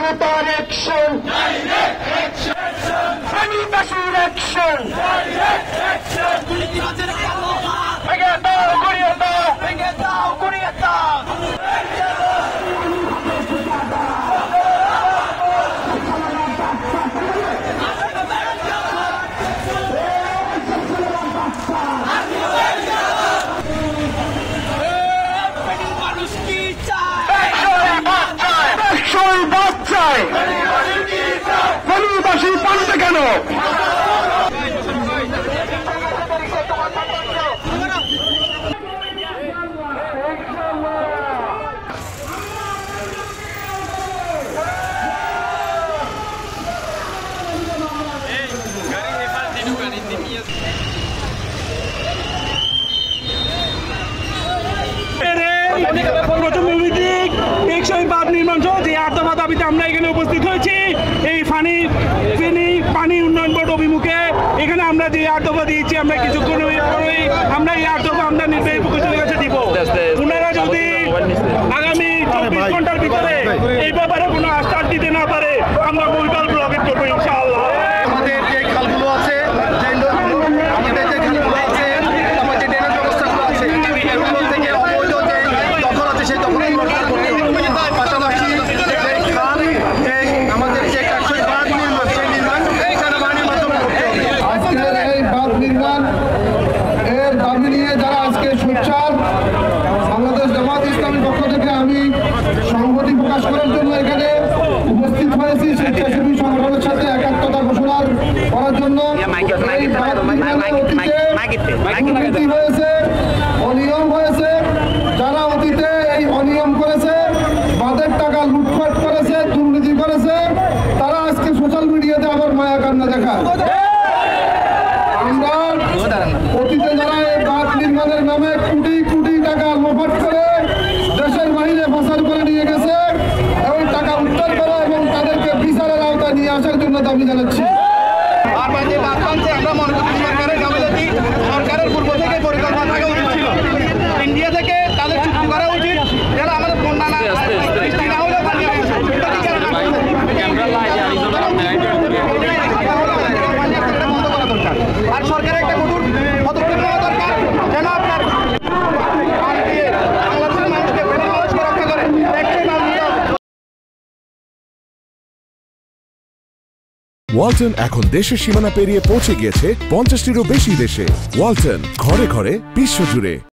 brutal action. Direct action. Sanitation action. Direct action. ভেঙে দাও, গুড়িয়ে দাও, ভেঙে দাও, গুড়িয়ে দাও। মানুষ কি চায়? একশোই বাচ্চায় ফেনীবাসী পালাতে কেন? দাবিতে আমরা এখানে উপস্থিত হয়েছি। এই ফেনী পানি উন্নয়ন বোর্ড অভিমুখে এখানে আমরা যে আর্তবা দিয়েছি, আমরা কিছুক্ষণ পরেই আমরা এই আর্তবা আমরা নির্বাহী প্রকৌশলীর কাছে দিব। ওনারা যদি আগামী 24 ঘন্টার ভিতরে এই ব্যাপারে কোনো আশ্বাস দিতে না পারে আমরা বৈকাল ব্লকেট করবো ইনশাআল্লাহ। আমাদের যে খালগুলো আছে, আমাদের যে খালগুলো আছে, আমার যে ড্রেনেজ ব্যবস্থাগুলো আছে, এগুলো থেকে অবৈধ যে দখল আছে সেই দখলগুলো করতে হবে। পাশাপাশি এই খাল, এই আমাদের যে কাঠখড়ি বাঁধ নির্মাণ, সেই নির্মাণ এই সেনাবাহিনীর মাধ্যমে করতে হবে। আজকের এই বাঁধ নির্মাণ এর দাবি নিয়ে যারা আজকে সোচ্চার, বাংলাদেশ জামাত ইসলামীর পক্ষ থেকে আমি সংহতি প্রকাশ করার জন্য এখানে উপস্থিত হয়েছি। স্বেচ্ছাসেবী সংগঠনের সাথে একাত্মতা ঘোষণা করার জন্য। এই বাঁধ নির্মাণে অতীতে দুর্নীতি হয়েছে, অনিয়ম হয়েছে। যারা অতীতে এই অনিয়ম করেছে, বাঁধের টাকা লুটপাট করেছে, দুর্নীতি করেছে, তারা আজকে সোশ্যাল মিডিয়াতে আবার মায়া কান্না দেখায়। আমরা অতীতে যারা এই বাঁধ নির্মাণের নামে কোটি কোটি টাকা লোপাট করে দেশের বাইরে পাচার করে নিয়ে গেছে, ওই টাকা উদ্ধার করা এবং তাদেরকে বিচারের আওতায় নিয়ে আসার জন্য দাবি জানাচ্ছি। বারবার যে বাঁধ ভাঙছে, আমরা মনে করি সরকারের গাফিলতি, সরকারের পূর্ব থেকে পরিকল্পনা থাকা উচিত ছিল। ইন্ডিয়া থেকে তাদের চুক্তি করা উচিত, যেন আমাদের বন্যা না বৃষ্টি না হলেও পানি হবে। আর সরকারের একটা কঠোর পদক্ষেপ নেওয়া দরকার, যেন আপনার পানি দিয়ে বাংলাদেশের মানুষকে ফেনী মানুষকে রক্ষা করে। ওয়ালটন এখন দেশের সীমানা পেরিয়ে পৌঁছে গিয়েছে 50টিরও বেশি দেশে। ওয়ালটন, ঘরে ঘরে বিশ্বজুড়ে।